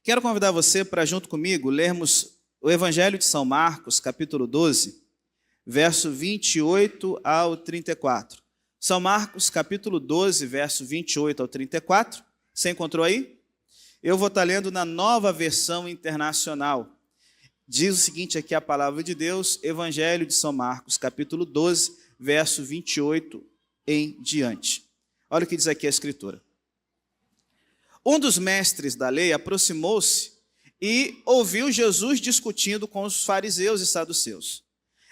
Quero convidar você para, junto comigo, lermos o Evangelho de São Marcos, capítulo 12, verso 28 ao 34. São Marcos, capítulo 12, verso 28 ao 34. Você encontrou aí? Eu vou estar lendo na Nova Versão Internacional. Diz o seguinte aqui a palavra de Deus, Evangelho de São Marcos, capítulo 12, verso 28 em diante. Olha o que diz aqui a Escritura. Um dos mestres da lei aproximou-se e ouviu Jesus discutindo com os fariseus e saduceus.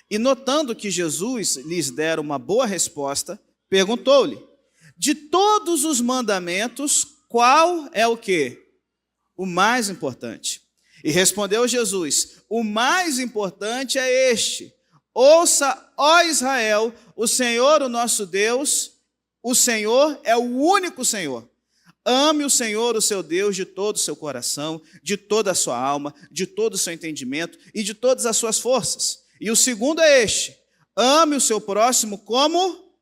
E notando que Jesus lhes dera uma boa resposta, perguntou-lhe: de todos os mandamentos, qual é o quê? O mais importante. E respondeu Jesus: o mais importante é este: ouça, ó Israel, o Senhor, o nosso Deus, o Senhor é o único Senhor. Ame o Senhor, o seu Deus, de todo o seu coração, de toda a sua alma, de todo o seu entendimento e de todas as suas forças. E o segundo é este: ame o seu próximo como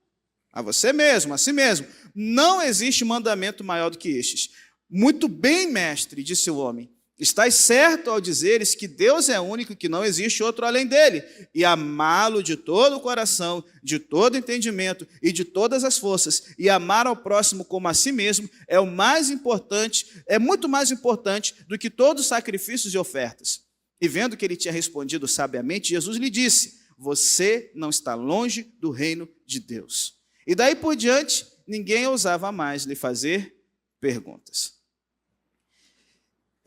a você mesmo, a si mesmo. Não existe mandamento maior do que estes. Muito bem, mestre, disse o homem. Estás certo ao dizeres que Deus é único e que não existe outro além dele, e amá-lo de todo o coração, de todo o entendimento e de todas as forças, e amar ao próximo como a si mesmo é o mais importante, é muito mais importante do que todos os sacrifícios e ofertas. E vendo que ele tinha respondido sabiamente, Jesus lhe disse: você não está longe do reino de Deus. E daí por diante, ninguém ousava mais lhe fazer perguntas.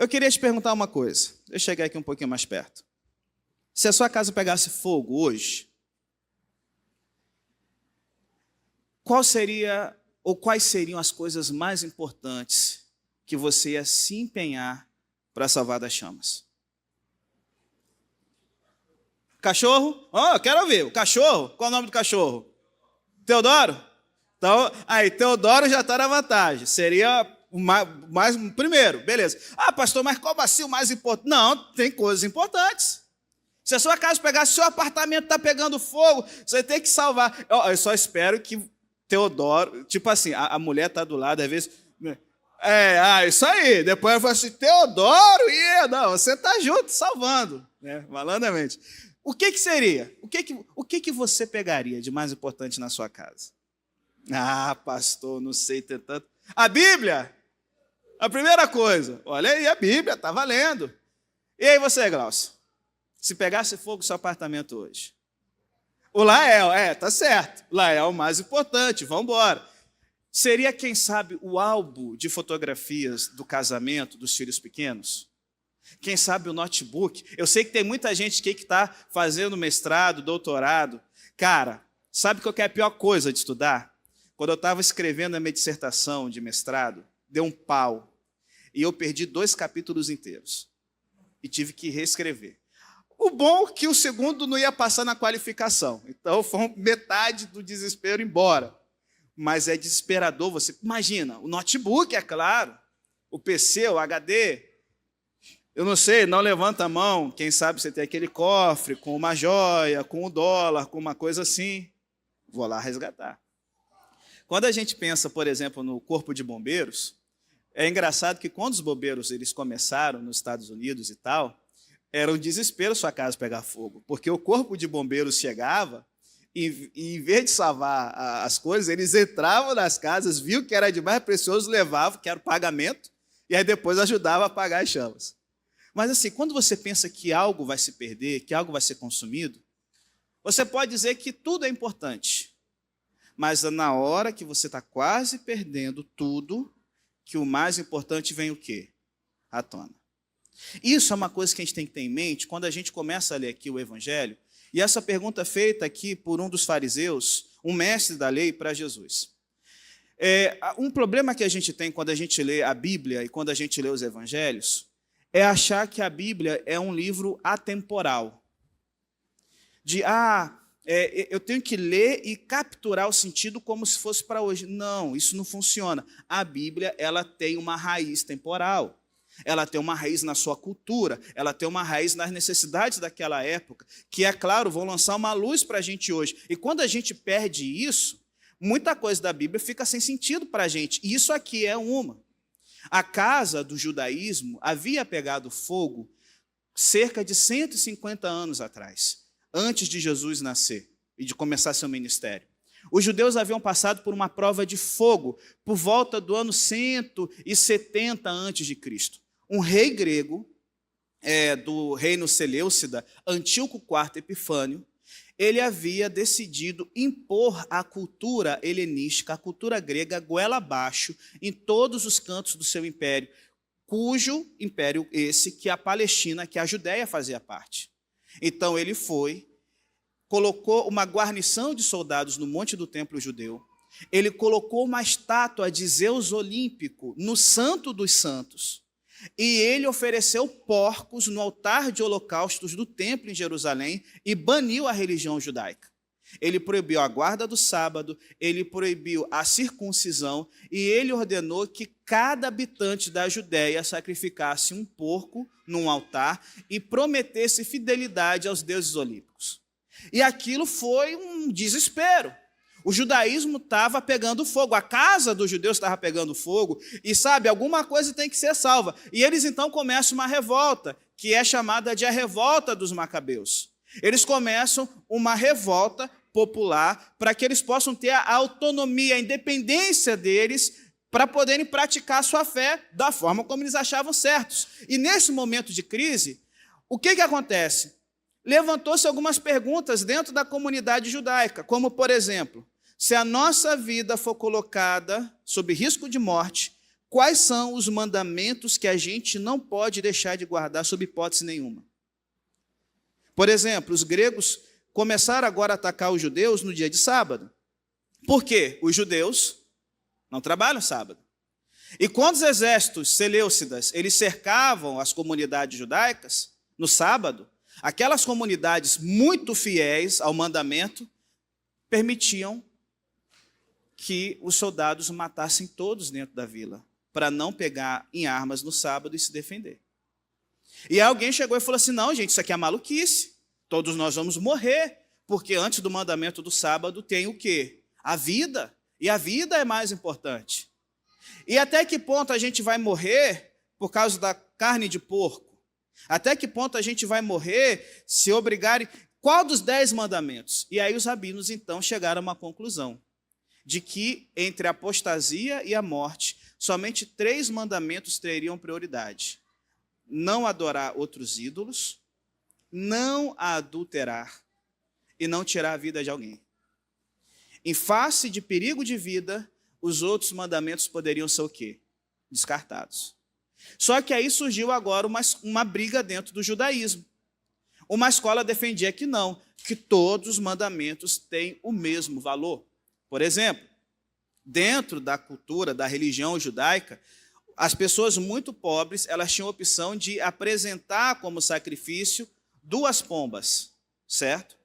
Eu queria te perguntar uma coisa. Deixa eu chegar aqui um pouquinho mais perto. Se a sua casa pegasse fogo hoje, qual seria ou quais seriam as coisas mais importantes que você ia se empenhar para salvar das chamas? Cachorro? Eu quero ouvir. O cachorro? Qual é o nome do cachorro? Teodoro? Então, aí, Teodoro já está na vantagem. Seria o primeiro, beleza. Pastor, mas como assim o mais importante? Não, tem coisas importantes. Se a sua casa pegasse, seu apartamento está pegando fogo, você tem que salvar. Eu só espero que Teodoro, tipo assim, a mulher está do lado, às vezes. Isso aí. Depois eu falo assim, Teodoro, não, você está junto, salvando, né? Malandramente. O que seria? O que você pegaria de mais importante na sua casa? Pastor, não sei, tem tanto. A Bíblia? A primeira coisa. Olha aí, a Bíblia, está valendo. E aí você, Glaucio? Se pegasse fogo no seu apartamento hoje? O Lael, tá certo. O Lael é o mais importante, vamos embora. Seria, quem sabe, o álbum de fotografias do casamento dos filhos pequenos? Quem sabe o notebook? Eu sei que tem muita gente aqui que está fazendo mestrado, doutorado. Cara, sabe qual que é a pior coisa de estudar? Quando eu estava escrevendo a minha dissertação de mestrado, deu um pau. E eu perdi 2 capítulos inteiros. E tive que reescrever. O bom é que o segundo não ia passar na qualificação. Então, foi metade do desespero embora. Mas é desesperador você. Imagina, o notebook, é claro. O PC, o HD. Eu não sei, não levanta a mão. Quem sabe você tem aquele cofre com uma joia, com um dólar, com uma coisa assim. Vou lá resgatar. Quando a gente pensa, por exemplo, no Corpo de Bombeiros, é engraçado que quando os bombeiros eles começaram nos Estados Unidos e tal, era um desespero sua casa pegar fogo, porque o Corpo de Bombeiros chegava e em vez de salvar as coisas, eles entravam nas casas, viam que era de mais precioso, levavam, que era o pagamento, e aí depois ajudavam a apagar as chamas. Mas assim, quando você pensa que algo vai se perder, que algo vai ser consumido, você pode dizer que tudo é importante. Mas na hora que você está quase perdendo tudo, que o mais importante vem o quê? À tona. Isso é uma coisa que a gente tem que ter em mente quando a gente começa a ler aqui o Evangelho. E essa pergunta feita aqui por um dos fariseus, um mestre da lei, para Jesus. Um problema que a gente tem quando a gente lê a Bíblia e quando a gente lê os Evangelhos é achar que a Bíblia é um livro atemporal. Eu tenho que ler e capturar o sentido como se fosse para hoje. Não, isso não funciona. A Bíblia, ela tem uma raiz temporal. Ela tem uma raiz na sua cultura. Ela tem uma raiz nas necessidades daquela época, que, é claro, vão lançar uma luz para a gente hoje. E quando a gente perde isso, muita coisa da Bíblia fica sem sentido para a gente. E isso aqui é uma. A casa do judaísmo havia pegado fogo cerca de 150 anos atrás, antes de Jesus nascer e de começar seu ministério. Os judeus haviam passado por uma prova de fogo por volta do ano 170 a.C. Um rei grego, do reino Seleucida, Antíoco IV Epifânio, ele havia decidido impor a cultura helenística, a cultura grega, goela abaixo, em todos os cantos do seu império, cujo império esse que a Palestina, que a Judéia fazia parte. Então ele colocou uma guarnição de soldados no monte do templo judeu, ele colocou uma estátua de Zeus olímpico no Santo dos Santos, e ele ofereceu porcos no altar de holocaustos do templo em Jerusalém e baniu a religião judaica. Ele proibiu a guarda do sábado, ele proibiu a circuncisão e ele ordenou que cada habitante da Judéia sacrificasse um porco num altar e prometesse fidelidade aos deuses olímpicos. E aquilo foi um desespero. O judaísmo estava pegando fogo, a casa dos judeus estava pegando fogo, e sabe, alguma coisa tem que ser salva. E eles então começam uma revolta, que é chamada de a revolta dos macabeus. Eles começam uma revolta popular para que eles possam ter a autonomia, a independência deles, para poderem praticar a sua fé da forma como eles achavam certos. E nesse momento de crise, o que acontece? Levantou-se algumas perguntas dentro da comunidade judaica, como, por exemplo, se a nossa vida for colocada sob risco de morte, quais são os mandamentos que a gente não pode deixar de guardar sob hipótese nenhuma? Por exemplo, os gregos começaram agora a atacar os judeus no dia de sábado. Por quê? Os judeus não trabalham sábado. E quando os exércitos seleucidas eles cercavam as comunidades judaicas no sábado, aquelas comunidades muito fiéis ao mandamento permitiam que os soldados matassem todos dentro da vila, para não pegar em armas no sábado e se defender. E aí alguém chegou e falou assim, não, gente, isso aqui é maluquice, todos nós vamos morrer, porque antes do mandamento do sábado tem o quê? A vida, e a vida é mais importante. E até que ponto a gente vai morrer por causa da carne de porco? Até que ponto a gente vai morrer se obrigarem? Qual dos 10 mandamentos? E aí os rabinos então chegaram a uma conclusão, de que entre a apostasia e a morte, somente 3 mandamentos teriam prioridade. Não adorar outros ídolos, não adulterar e não tirar a vida de alguém. Em face de perigo de vida, os outros mandamentos poderiam ser o quê? Descartados. Só que aí surgiu agora uma briga dentro do judaísmo. Uma escola defendia que não, que todos os mandamentos têm o mesmo valor. Por exemplo, dentro da cultura, da religião judaica, as pessoas muito pobres, elas tinham a opção de apresentar como sacrifício 2 pombas, certo?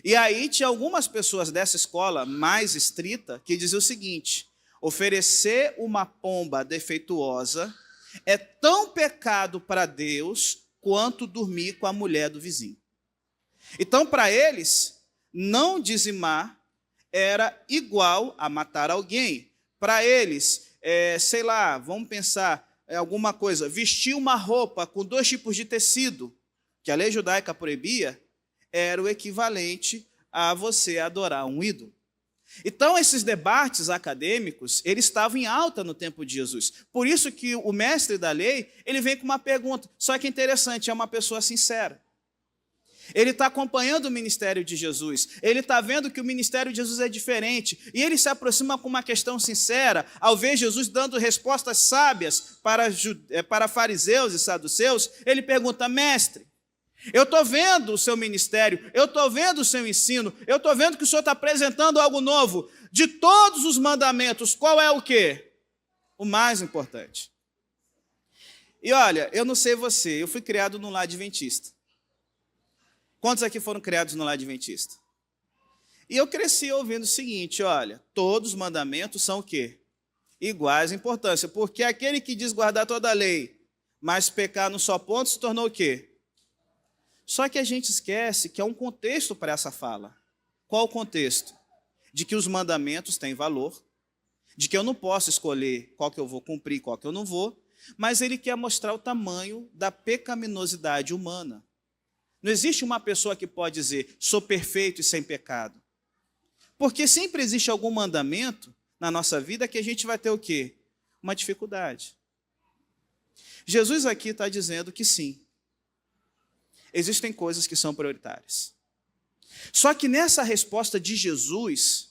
E aí tinha algumas pessoas dessa escola mais estrita que diziam o seguinte, oferecer uma pomba defeituosa é tão pecado para Deus quanto dormir com a mulher do vizinho. Então, para eles, não dizimar era igual a matar alguém. Para eles, sei lá, vamos pensar alguma coisa, vestir uma roupa com 2 tipos de tecido, que a lei judaica proibia, era o equivalente a você adorar um ídolo. Então, esses debates acadêmicos, eles estavam em alta no tempo de Jesus. Por isso que o mestre da lei, ele vem com uma pergunta, só que interessante, é uma pessoa sincera. Ele está acompanhando o ministério de Jesus, ele está vendo que o ministério de Jesus é diferente, e ele se aproxima com uma questão sincera, ao ver Jesus dando respostas sábias para fariseus e saduceus, ele pergunta, mestre, eu estou vendo o seu ministério, eu estou vendo o seu ensino, eu estou vendo que o senhor está apresentando algo novo, de todos os mandamentos, qual é o quê? O mais importante. E olha, eu não sei você, eu fui criado num lar adventista. Quantos aqui foram criados no lar adventista? E eu cresci ouvindo o seguinte, olha, todos os mandamentos são o quê? Iguais em importância, porque aquele que diz guardar toda a lei, mas pecar num só ponto, se tornou o quê? Só que a gente esquece que há um contexto para essa fala. Qual o contexto? De que os mandamentos têm valor, de que eu não posso escolher qual que eu vou cumprir, qual que eu não vou, mas ele quer mostrar o tamanho da pecaminosidade humana. Não existe uma pessoa que pode dizer, sou perfeito e sem pecado. Porque sempre existe algum mandamento na nossa vida que a gente vai ter o quê? Uma dificuldade. Jesus aqui está dizendo que sim, existem coisas que são prioritárias. Só que nessa resposta de Jesus,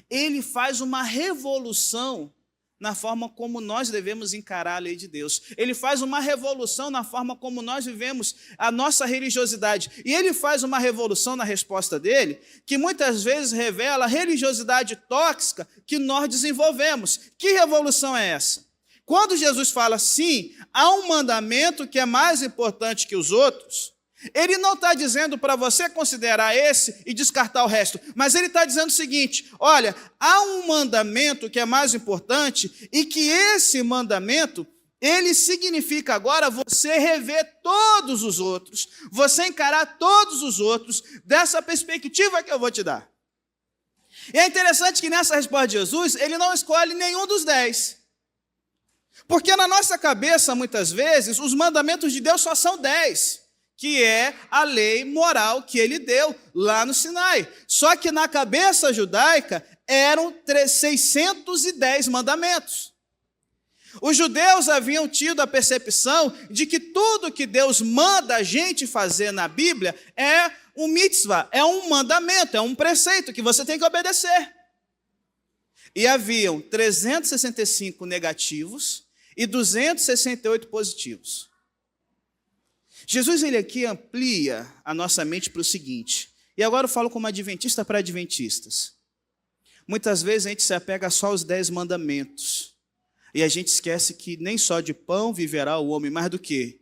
ele faz uma revolução na forma como nós devemos encarar a lei de Deus. Ele faz uma revolução na forma como nós vivemos a nossa religiosidade. E ele faz uma revolução na resposta dele, que muitas vezes revela a religiosidade tóxica que nós desenvolvemos. Que revolução é essa? Quando Jesus fala sim, há um mandamento que é mais importante que os outros, ele não está dizendo para você considerar esse e descartar o resto, mas ele está dizendo o seguinte, olha, há um mandamento que é mais importante e que esse mandamento, ele significa agora você rever todos os outros, você encarar todos os outros dessa perspectiva que eu vou te dar. E é interessante que nessa resposta de Jesus, ele não escolhe nenhum dos 10. Porque na nossa cabeça, muitas vezes, os mandamentos de Deus só são 10, que é a lei moral que ele deu lá no Sinai. Só que na cabeça judaica eram 610 mandamentos. Os judeus haviam tido a percepção de que tudo que Deus manda a gente fazer na Bíblia é um mitzvah, é um mandamento, é um preceito que você tem que obedecer. E haviam 365 negativos e 268 positivos. Jesus, ele aqui amplia a nossa mente para o seguinte, e agora eu falo como adventista para adventistas. Muitas vezes a gente se apega só aos 10 mandamentos, e a gente esquece que nem só de pão viverá o homem, mais do que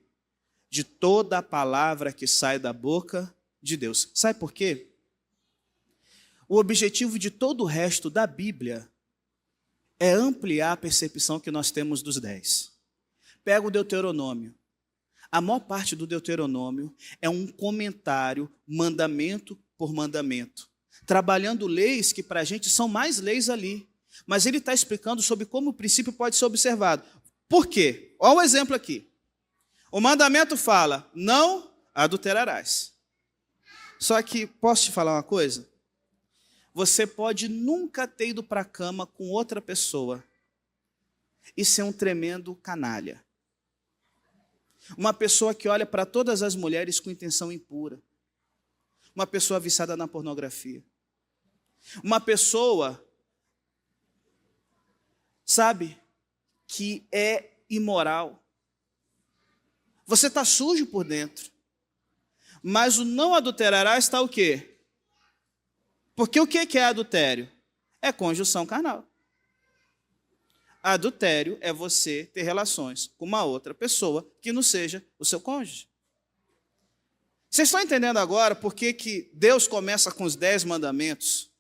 de toda a palavra que sai da boca de Deus. Sabe por quê? O objetivo de todo o resto da Bíblia é ampliar a percepção que nós temos dos 10. Pega o Deuteronômio. A maior parte do Deuteronômio é um comentário, mandamento por mandamento, trabalhando leis que para a gente são mais leis ali. Mas ele está explicando sobre como o princípio pode ser observado. Por quê? Olha o exemplo aqui. O mandamento fala, não adulterarás. Só que, posso te falar uma coisa? Você pode nunca ter ido para a cama com outra pessoa e ser um tremendo canalha. Uma pessoa que olha para todas as mulheres com intenção impura. Uma pessoa viciada na pornografia. Uma pessoa, sabe, que é imoral. Você está sujo por dentro. Mas o não adulterará está o quê? Porque o que é adultério? É conjunção carnal. Adultério é você ter relações com uma outra pessoa que não seja o seu cônjuge. Vocês estão entendendo agora por que Deus começa com os 10 mandamentos?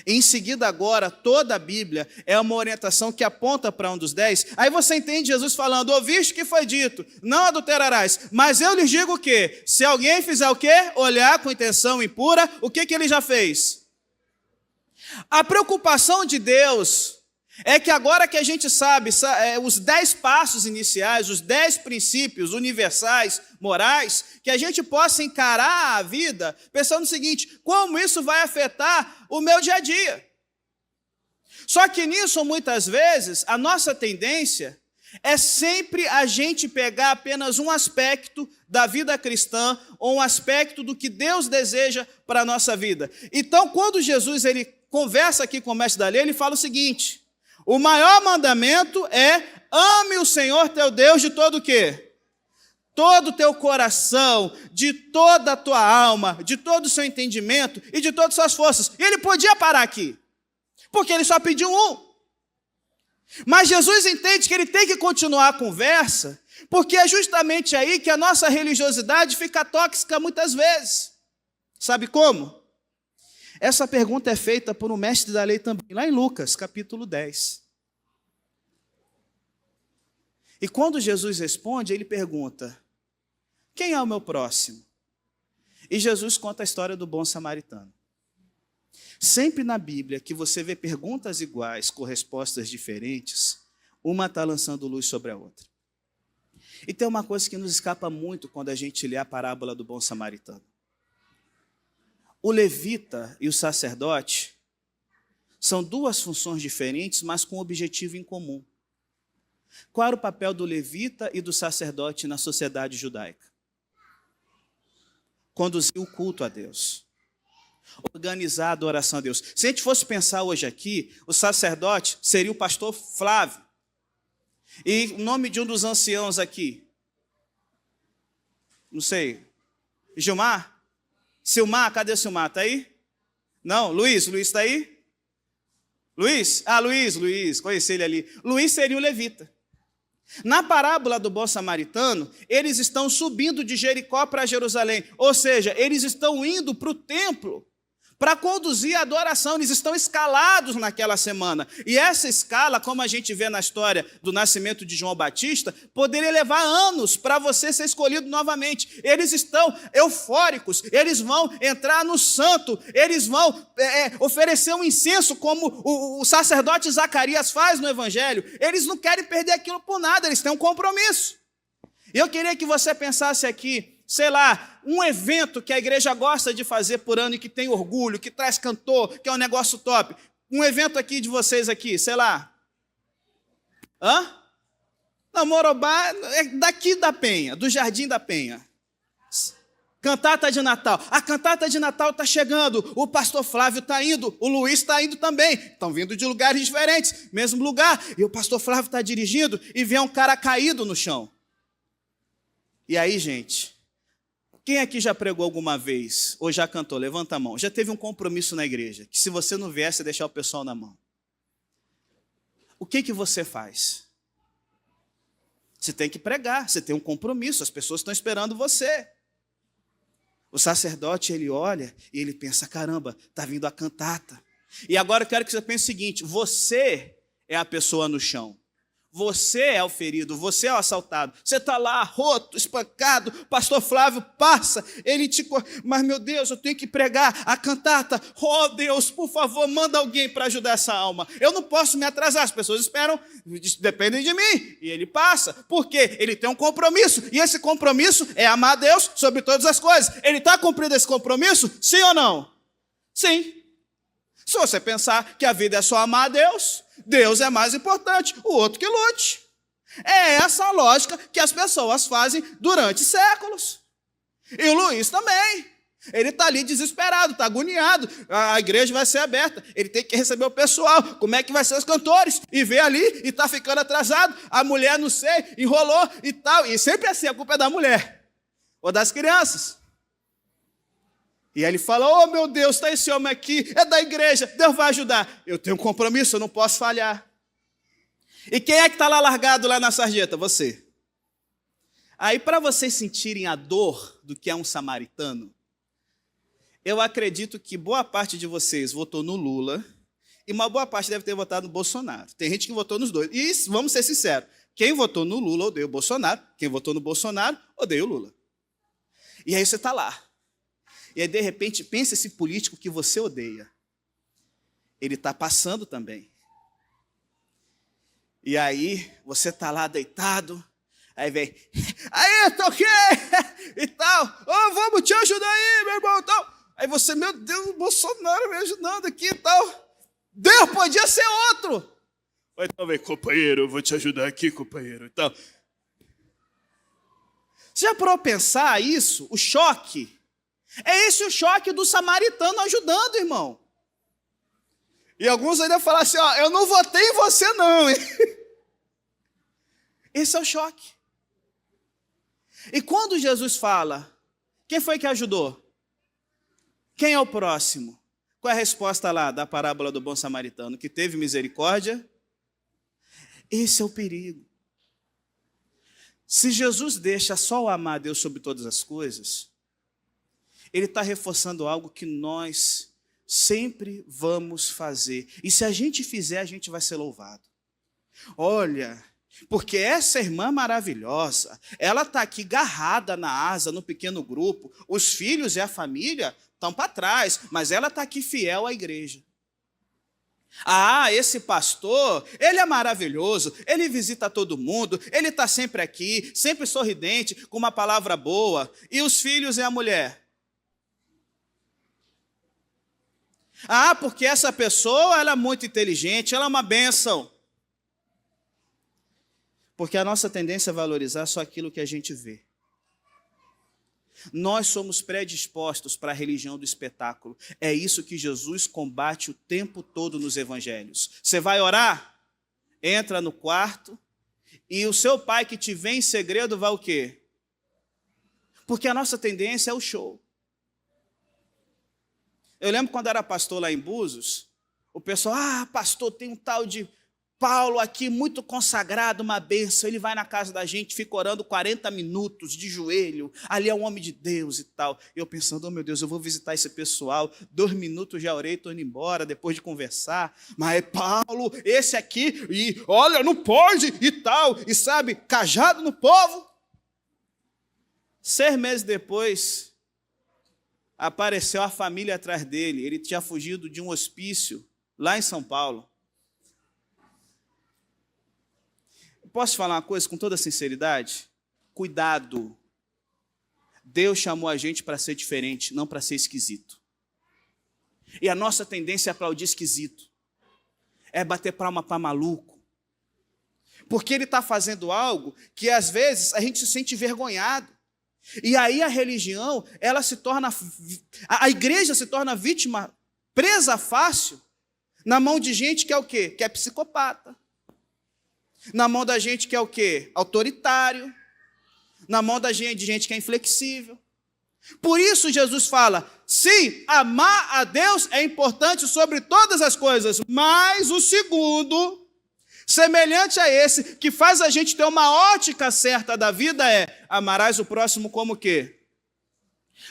E em seguida agora, toda a Bíblia é uma orientação que aponta para um dos 10. Aí você entende Jesus falando, ouviste o que foi dito, não adulterarás. Mas eu lhes digo o quê? Se alguém fizer o quê? Olhar com intenção impura, o que ele já fez? A preocupação de Deus é que agora que a gente sabe os 10 passos iniciais, os 10 princípios universais, morais, que a gente possa encarar a vida pensando o seguinte, como isso vai afetar o meu dia a dia? Só que nisso, muitas vezes, a nossa tendência é sempre a gente pegar apenas um aspecto da vida cristã ou um aspecto do que Deus deseja para a nossa vida. Então, quando Jesus ele conversa aqui com o mestre da lei, ele fala o seguinte, o maior mandamento é ame o Senhor teu Deus de todo o quê? Todo o teu coração, de toda a tua alma, de todo o seu entendimento e de todas as suas forças. E ele podia parar aqui, porque ele só pediu um. Mas Jesus entende que ele tem que continuar a conversa, porque é justamente aí que a nossa religiosidade fica tóxica muitas vezes. Sabe como? Essa pergunta é feita por um mestre da lei também, lá em Lucas, capítulo 10. E quando Jesus responde, ele pergunta, quem é o meu próximo? E Jesus conta a história do bom samaritano. Sempre na Bíblia que você vê perguntas iguais com respostas diferentes, uma está lançando luz sobre a outra. E tem uma coisa que nos escapa muito quando a gente lê a parábola do bom samaritano. O levita e o sacerdote são duas funções diferentes, mas com um objetivo em comum. Qual era o papel do levita e do sacerdote na sociedade judaica? Conduzir o culto a Deus. Organizar a adoração a Deus. Se a gente fosse pensar hoje aqui, o sacerdote seria o pastor Flávio. E o nome de um dos anciãos aqui? Não sei. Gilmar? Silmar? Cadê o Silmar? Está aí? Não? Luiz está aí? Luiz? Luiz. Conheci ele ali. Luiz seria o levita. Na parábola do bom samaritano, eles estão subindo de Jericó para Jerusalém. Ou seja, eles estão indo para o templo para conduzir a adoração. Eles estão escalados naquela semana. E essa escala, como a gente vê na história do nascimento de João Batista, poderia levar anos para você ser escolhido novamente. Eles estão eufóricos, eles vão entrar no santo, eles vão oferecer um incenso, como o sacerdote Zacarias faz no Evangelho. Eles não querem perder aquilo por nada, eles têm um compromisso. E eu queria que você pensasse aqui, sei lá, um evento que a igreja gosta de fazer por ano e que tem orgulho, que traz cantor, que é um negócio top. Um evento aqui de vocês aqui, sei lá. Não, Morobá é daqui da Penha, do Jardim da Penha. Cantata de Natal. A cantata de Natal está chegando, o pastor Flávio está indo, o Luiz está indo também. Estão vindo de lugares diferentes, mesmo lugar. E o pastor Flávio está dirigindo e vê um cara caído no chão. E aí, gente, quem aqui já pregou alguma vez, ou já cantou? Levanta a mão. Já teve um compromisso na igreja, que se você não viesse, deixar o pessoal na mão. O que você faz? Você tem que pregar, você tem um compromisso, as pessoas estão esperando você. O sacerdote, ele olha e ele pensa, caramba, está vindo a cantata. E agora eu quero que você pense o seguinte, você é a pessoa no chão. Você é o ferido, você é o assaltado. Você está lá, roto, espancado, pastor Flávio passa, ele te... Mas, meu Deus, eu tenho que pregar a cantata. Oh, Deus, por favor, manda alguém para ajudar essa alma. Eu não posso me atrasar, as pessoas esperam, dependem de mim. E ele passa, porque ele tem um compromisso. E esse compromisso é amar a Deus sobre todas as coisas. Ele está cumprindo esse compromisso? Sim ou não? Sim. Se você pensar que a vida é só amar a Deus, Deus é mais importante, o outro que lute. É essa a lógica que as pessoas fazem durante séculos. E o Luiz também. Ele está ali desesperado, está agoniado. A igreja vai ser aberta, ele tem que receber o pessoal. Como é que vai ser os cantores? E vê ali e está ficando atrasado. A mulher, não sei, enrolou e tal. E sempre assim, a culpa é da mulher ou das crianças. E aí ele fala, oh meu Deus, está esse homem aqui, é da igreja, Deus vai ajudar. Eu tenho um compromisso, eu não posso falhar. E quem é que está lá largado lá na sarjeta? Você. Aí para vocês sentirem a dor do que é um samaritano, eu acredito que boa parte de vocês votou no Lula e uma boa parte deve ter votado no Bolsonaro. Tem gente que votou nos dois. E vamos ser sinceros, quem votou no Lula odeia o Bolsonaro, quem votou no Bolsonaro odeia o Lula. E aí você está lá. E aí, de repente, pensa esse político que você odeia. Ele está passando também. E aí, você está lá deitado, aí vem, aí, toquei, e tal, oh, vamos te ajudar aí, meu irmão, tal. Aí você, meu Deus, o Bolsonaro me ajudando aqui e tal. Deus, podia ser outro. Então vem, companheiro, eu vou te ajudar aqui, companheiro, e tal. Você já parou a pensar isso, o choque? É esse o choque do samaritano ajudando, irmão. E alguns ainda falam assim, ó, eu não votei em você não, hein? Esse é o choque. E quando Jesus fala, quem foi que ajudou? Quem é o próximo? Qual é a resposta lá da parábola do bom samaritano? Que teve misericórdia? Esse é o perigo. Se Jesus deixa só o amar a Deus sobre todas as coisas, ele está reforçando algo que nós sempre vamos fazer. E se a gente fizer, a gente vai ser louvado. Olha, porque essa irmã maravilhosa, ela está aqui agarrada na asa, no pequeno grupo. Os filhos e a família estão para trás, mas ela está aqui fiel à igreja. Ah, esse pastor, ele é maravilhoso, ele visita todo mundo, ele está sempre aqui, sempre sorridente, com uma palavra boa. E os filhos e a mulher? Ah, porque essa pessoa, ela é muito inteligente, ela é uma bênção. Porque a nossa tendência é valorizar só aquilo que a gente vê. Nós somos predispostos para a religião do espetáculo. É isso que Jesus combate o tempo todo nos evangelhos. Você vai orar? Entra no quarto e o seu pai que te vê em segredo vai o quê? Porque a nossa tendência é o show. Eu lembro quando era pastor lá em Búzios, o pessoal, pastor, tem um tal de Paulo aqui, muito consagrado, uma bênção, ele vai na casa da gente, fica orando 40 minutos de joelho, ali é um homem de Deus e tal. E eu pensando, oh meu Deus, eu vou visitar esse pessoal, 2 minutos já orei, estou indo embora, depois de conversar. Mas é Paulo, esse aqui, e olha, não pode e tal, e sabe, cajado no povo. 6 meses depois, apareceu a família atrás dele, ele tinha fugido de um hospício lá em São Paulo. Posso falar uma coisa com toda sinceridade? Cuidado. Deus chamou a gente para ser diferente, não para ser esquisito. E a nossa tendência é aplaudir esquisito. É bater palma para maluco. Porque ele está fazendo algo que às vezes a gente se sente envergonhado. E aí a religião, ela se torna, a igreja se torna vítima, presa fácil, na mão de gente que é o quê? Que é psicopata. Na mão da gente que é o quê? Autoritário. Na mão da gente, de gente que é inflexível. Por isso Jesus fala, sim, amar a Deus é importante sobre todas as coisas, mas o segundo, semelhante a esse, que faz a gente ter uma ótica certa da vida é, amarás o próximo como o quê?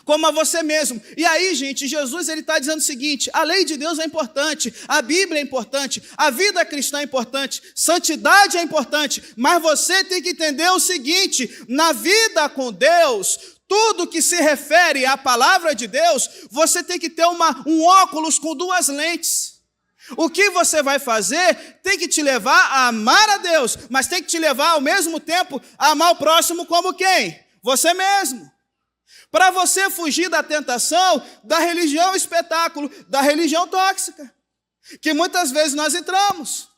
Como a você mesmo. E aí, gente, Jesus ele está dizendo o seguinte, a lei de Deus é importante, a Bíblia é importante, a vida cristã é importante, santidade é importante, mas você tem que entender o seguinte, na vida com Deus, tudo que se refere à palavra de Deus, você tem que ter um óculos com 2 lentes. O que você vai fazer tem que te levar a amar a Deus, mas tem que te levar ao mesmo tempo a amar o próximo como quem? Você mesmo. Para você fugir da tentação da religião espetáculo, da religião tóxica, que muitas vezes nós entramos.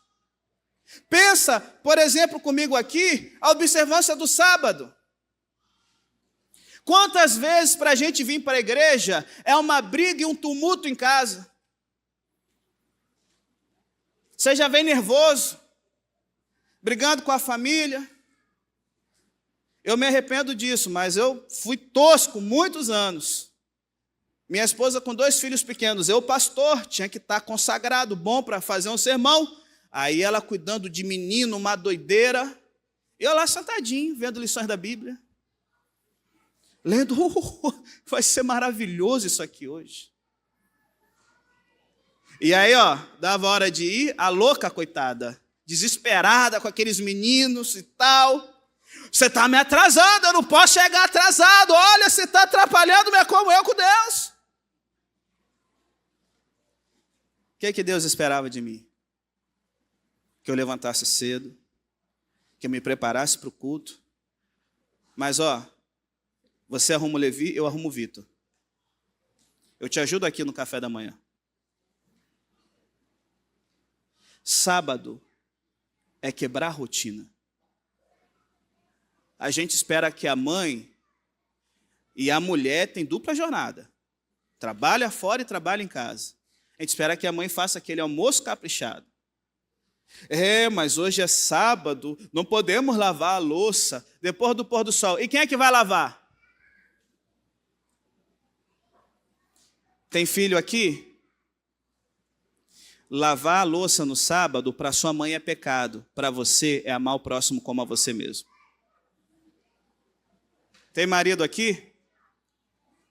Pensa, por exemplo, comigo aqui, a observância do sábado. Quantas vezes para a gente vir para a igreja é uma briga e um tumulto em casa? Você já vem nervoso, brigando com a família. Eu me arrependo disso, mas eu fui tosco muitos anos. Minha esposa com 2 filhos pequenos, eu pastor, tinha que estar consagrado, bom para fazer um sermão. Aí ela cuidando de menino, uma doideira. Eu lá sentadinho, vendo lições da Bíblia. Lendo, vai ser maravilhoso isso aqui hoje. E aí, dava hora de ir, a louca, coitada, desesperada com aqueles meninos e tal. Você está me atrasando, eu não posso chegar atrasado. Olha, você está atrapalhando minha comunhão com Deus. O que Deus esperava de mim? Que eu levantasse cedo, que eu me preparasse para o culto. Mas, você arruma o Levi, eu arrumo o Vitor. Eu te ajudo aqui no café da manhã. Sábado é quebrar a rotina. A gente espera que a mãe e a mulher tenham dupla jornada. Trabalha fora e trabalha em casa. A gente espera que a mãe faça aquele almoço caprichado. Mas hoje é sábado, não podemos lavar a louça depois do pôr do sol. E quem é que vai lavar? Tem filho aqui? Lavar a louça no sábado para sua mãe é pecado. Para você é amar o próximo como a você mesmo. Tem marido aqui?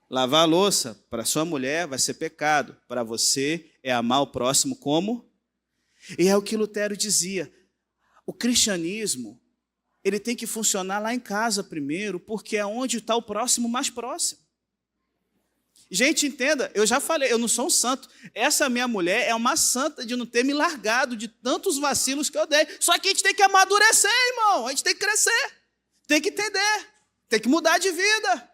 Lavar a louça para sua mulher vai ser pecado. Para você é amar o próximo como? E é o que Lutero dizia. O cristianismo, ele tem que funcionar lá em casa primeiro, porque é onde está o próximo mais próximo. Gente, entenda, eu já falei, eu não sou um santo. Essa minha mulher é uma santa de não ter me largado de tantos vacilos que eu dei. Só que a gente tem que amadurecer, irmão. A gente tem que crescer, tem que entender, tem que mudar de vida.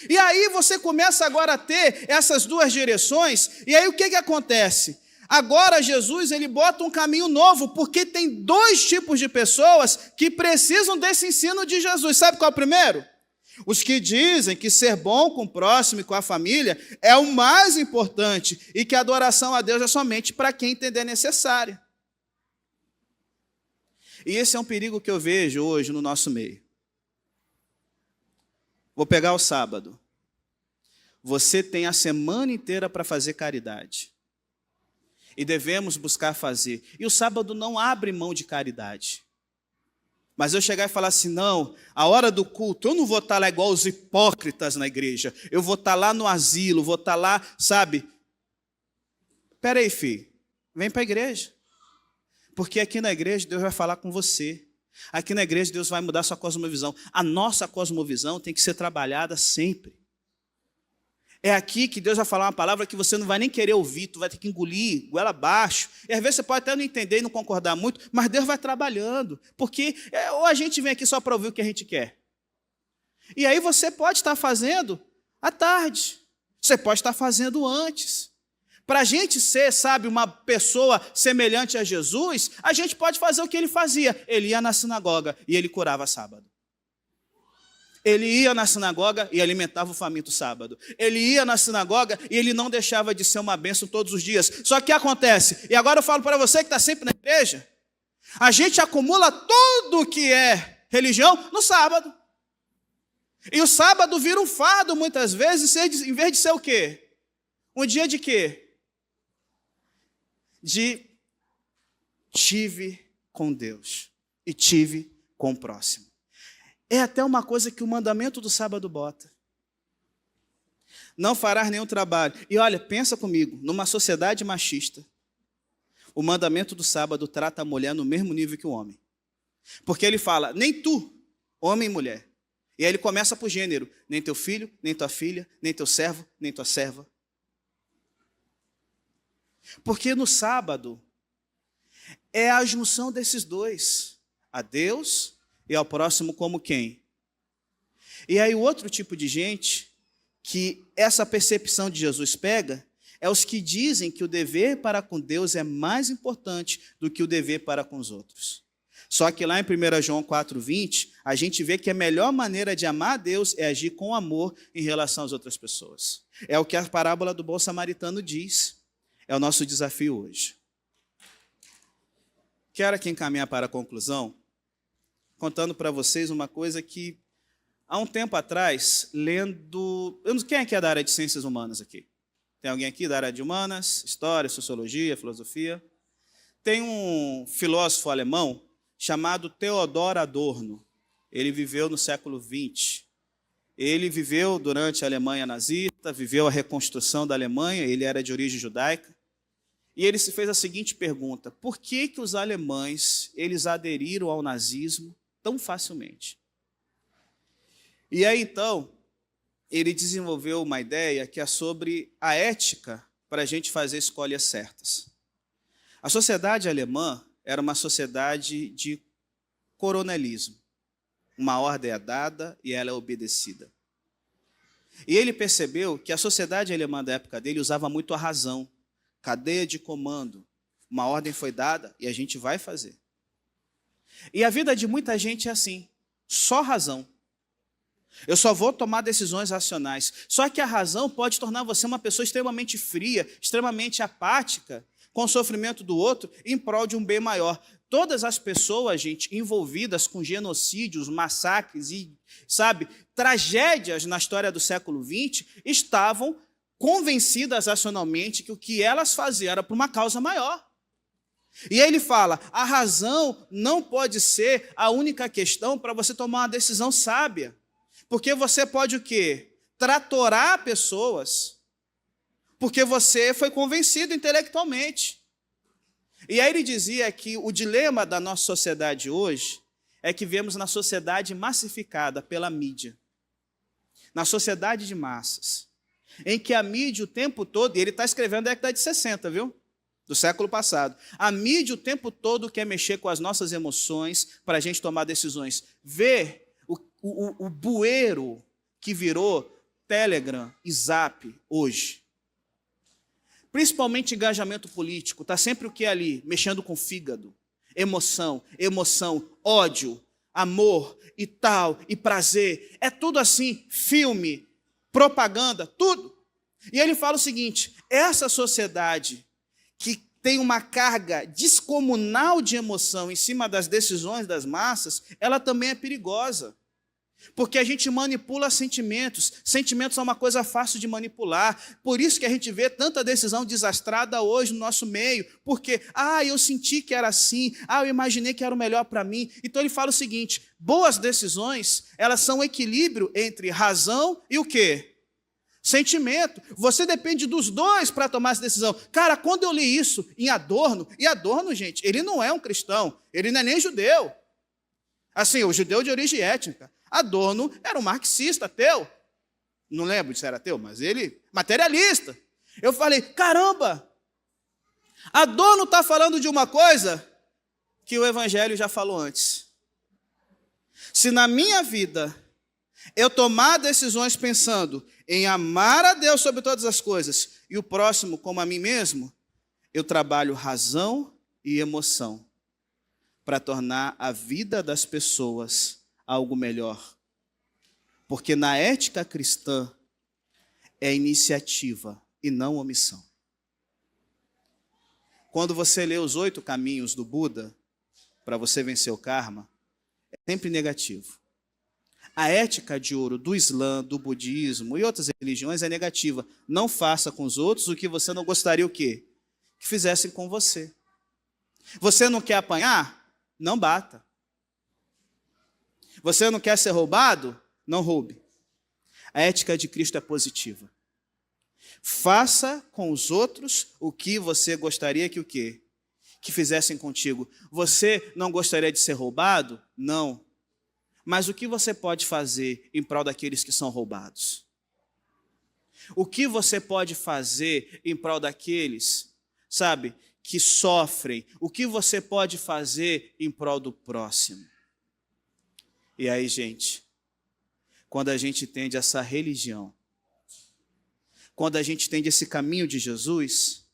E aí você começa agora a ter essas duas direções, e aí o que acontece? Agora Jesus, ele bota um caminho novo, porque tem dois tipos de pessoas que precisam desse ensino de Jesus. Sabe qual é o primeiro? Os que dizem que ser bom com o próximo e com a família é o mais importante e que a adoração a Deus é somente para quem entender necessária. E esse é um perigo que eu vejo hoje no nosso meio. Vou pegar o sábado. Você tem a semana inteira para fazer caridade. E devemos buscar fazer. E o sábado não abre mão de caridade. Mas eu chegar e falar assim, não, a hora do culto, eu não vou estar lá igual os hipócritas na igreja. Eu vou estar lá no asilo, vou estar lá, sabe? Espera aí, filho. Vem para a igreja. Porque aqui na igreja Deus vai falar com você. Aqui na igreja Deus vai mudar sua cosmovisão. A nossa cosmovisão tem que ser trabalhada sempre. É aqui que Deus vai falar uma palavra que você não vai nem querer ouvir, tu vai ter que engolir, goela abaixo. E às vezes você pode até não entender e não concordar muito, mas Deus vai trabalhando. Porque ou a gente vem aqui só para ouvir o que a gente quer. E aí você pode estar fazendo à tarde. Você pode estar fazendo antes. Para a gente ser, sabe, uma pessoa semelhante a Jesus, a gente pode fazer o que ele fazia. Ele ia na sinagoga e ele curava sábado. Ele ia na sinagoga e alimentava o faminto sábado. Ele ia na sinagoga e ele não deixava de ser uma bênção todos os dias. Só que o que acontece? E agora eu falo para você que está sempre na igreja. A gente acumula tudo que é religião no sábado. E o sábado vira um fardo muitas vezes, em vez de ser o quê? Um dia de quê? De tive com Deus e tive com o próximo. É até uma coisa que o mandamento do sábado bota. Não farás nenhum trabalho. E olha, pensa comigo, numa sociedade machista, o mandamento do sábado trata a mulher no mesmo nível que o homem. Porque ele fala, nem tu, homem e mulher. E aí ele começa por gênero, nem teu filho, nem tua filha, nem teu servo, nem tua serva. Porque no sábado é a junção desses dois, a Deus e ao próximo como quem? E aí o outro tipo de gente que essa percepção de Jesus pega é os que dizem que o dever para com Deus é mais importante do que o dever para com os outros. Só que lá em 1 João 4,20, a gente vê que a melhor maneira de amar a Deus é agir com amor em relação às outras pessoas. É o que a parábola do bom samaritano diz. É o nosso desafio hoje. Quero aqui encaminhar para a conclusão, contando para vocês uma coisa que, há um tempo atrás, lendo... Quem é que é da área de ciências humanas aqui? Tem alguém aqui da área de humanas? História, sociologia, filosofia? Tem um filósofo alemão chamado Theodor Adorno. Ele viveu no século XX. Ele viveu durante a Alemanha nazista, viveu a reconstrução da Alemanha, ele era de origem judaica. E ele se fez a seguinte pergunta: por que os alemães eles aderiram ao nazismo tão facilmente? E aí, então, ele desenvolveu uma ideia que é sobre a ética para a gente fazer escolhas certas. A sociedade alemã era uma sociedade de coronelismo. Uma ordem é dada e ela é obedecida. E ele percebeu que a sociedade alemã da época dele usava muito a razão, cadeia de comando. Uma ordem foi dada e a gente vai fazer. E a vida de muita gente é assim, só razão. Eu só vou tomar decisões racionais. Só que a razão pode tornar você uma pessoa extremamente fria, extremamente apática, com o sofrimento do outro, em prol de um bem maior. Todas as pessoas, gente, envolvidas com genocídios, massacres e, tragédias na história do século XX, estavam convencidas racionalmente que o que elas faziam era por uma causa maior. E aí ele fala, a razão não pode ser a única questão para você tomar uma decisão sábia. Porque você pode o quê? Tratorar pessoas, porque você foi convencido intelectualmente. E aí ele dizia que o dilema da nossa sociedade hoje é que vemos na sociedade massificada pela mídia, na sociedade de massas. em que a mídia o tempo todo, e ele está escrevendo na década de 60, viu? Do século passado. A mídia o tempo todo quer mexer com as nossas emoções para a gente tomar decisões. Vê o bueiro que virou Telegram e Zap hoje. Principalmente engajamento político. Está sempre o que ali? Mexendo com o fígado. Emoção, ódio, amor e tal, e prazer. É tudo assim, filme, propaganda, tudo. E ele fala o seguinte, essa sociedade que tem uma carga descomunal de emoção em cima das decisões das massas, ela também é perigosa. Porque a gente manipula sentimentos. Sentimentos são uma coisa fácil de manipular. Por isso que a gente vê tanta decisão desastrada hoje no nosso meio. Porque, eu senti que era assim. Eu imaginei que era o melhor para mim. Então ele fala o seguinte, boas decisões, elas são um equilíbrio entre razão e o quê? Sentimento. Você depende dos dois para tomar essa decisão. Cara, quando eu li isso em Adorno, e Adorno, gente, ele não é um cristão, ele não é nem judeu. Assim, o judeu de origem étnica. Adorno era um marxista, ateu. Não lembro se era ateu, mas ele, materialista. Eu falei, caramba, Adorno está falando de uma coisa que o Evangelho já falou antes. Se na minha vida eu tomar decisões pensando em amar a Deus sobre todas as coisas e o próximo como a mim mesmo, eu trabalho razão e emoção para tornar a vida das pessoas algo melhor. Porque na ética cristã é iniciativa e não omissão. Quando você lê os 8 caminhos do Buda para você vencer o karma, é sempre negativo. A ética de ouro do Islã, do budismo e outras religiões é negativa. Não faça com os outros o que você não gostaria o quê? Que fizessem com você. Você não quer apanhar? Não bata. Você não quer ser roubado? Não roube. A ética de Cristo é positiva. Faça com os outros o que você gostaria que o quê? Que fizessem contigo. Você não gostaria de ser roubado? Não. Mas o que você pode fazer em prol daqueles que são roubados? O que você pode fazer em prol daqueles, sabe, que sofrem? O que você pode fazer em prol do próximo? E aí, gente, quando a gente entende essa religião, quando a gente entende esse caminho de Jesus,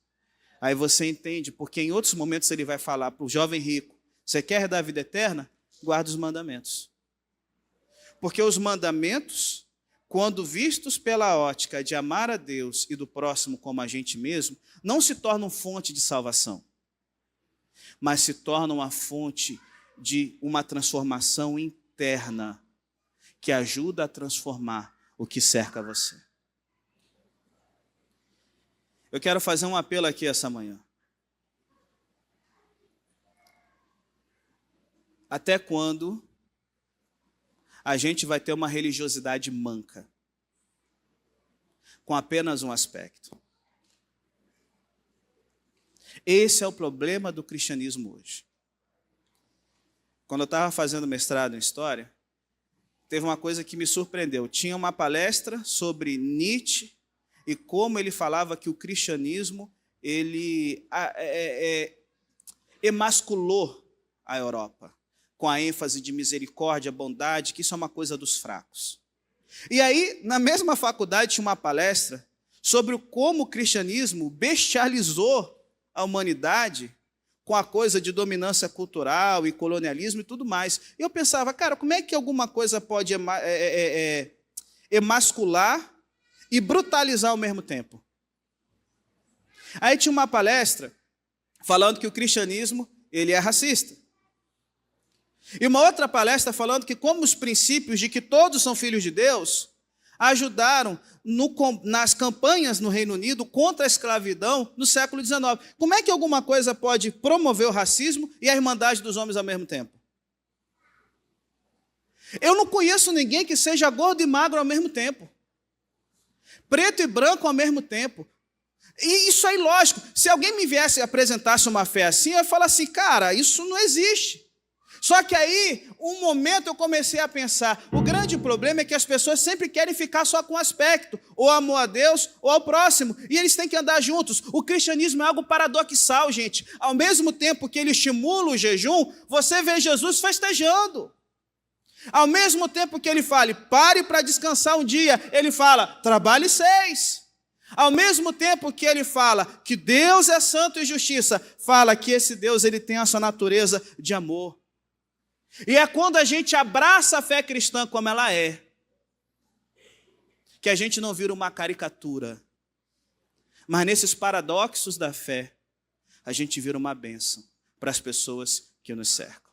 aí você entende, porque em outros momentos ele vai falar para o jovem rico, você quer herdar a vida eterna? Guarda os mandamentos. Porque os mandamentos, quando vistos pela ótica de amar a Deus e do próximo como a gente mesmo, não se tornam fonte de salvação, mas se tornam a fonte de uma transformação interna que ajuda a transformar o que cerca você. Eu quero fazer um apelo aqui essa manhã. Até quando a gente vai ter uma religiosidade manca, com apenas um aspecto? Esse é o problema do cristianismo hoje. Quando eu estava fazendo mestrado em História, teve uma coisa que me surpreendeu. Tinha uma palestra sobre Nietzsche e como ele falava que o cristianismo ele emasculou a Europa, com a ênfase de misericórdia, bondade, que isso é uma coisa dos fracos. E aí, na mesma faculdade, tinha uma palestra sobre como o cristianismo bestializou a humanidade com a coisa de dominância cultural e colonialismo e tudo mais. E eu pensava, cara, como é que alguma coisa pode emascular e brutalizar ao mesmo tempo? Aí tinha uma palestra falando que o cristianismo ele é racista. E uma outra palestra falando que como os princípios de que todos são filhos de Deus ajudaram nas campanhas no Reino Unido contra a escravidão no século XIX. Como é que alguma coisa pode promover o racismo e a irmandade dos homens ao mesmo tempo? Eu não conheço ninguém que seja gordo e magro ao mesmo tempo. Preto e branco ao mesmo tempo. E isso é ilógico. Se alguém me viesse e apresentasse uma fé assim, eu ia falar assim, cara, isso não existe. Só que aí, um momento eu comecei a pensar, o grande problema é que as pessoas sempre querem ficar só com um aspecto, ou amor a Deus, ou ao próximo, e eles têm que andar juntos. O cristianismo é algo paradoxal, gente. Ao mesmo tempo que ele estimula o jejum, você vê Jesus festejando. Ao mesmo tempo que ele fala, pare para descansar um dia, ele fala, trabalhe 6. Ao mesmo tempo que ele fala que Deus é santo e justiça, fala que esse Deus ele tem a sua natureza de amor. E é quando a gente abraça a fé cristã como ela é, que a gente não vira uma caricatura. Mas nesses paradoxos da fé, a gente vira uma bênção para as pessoas que nos cercam.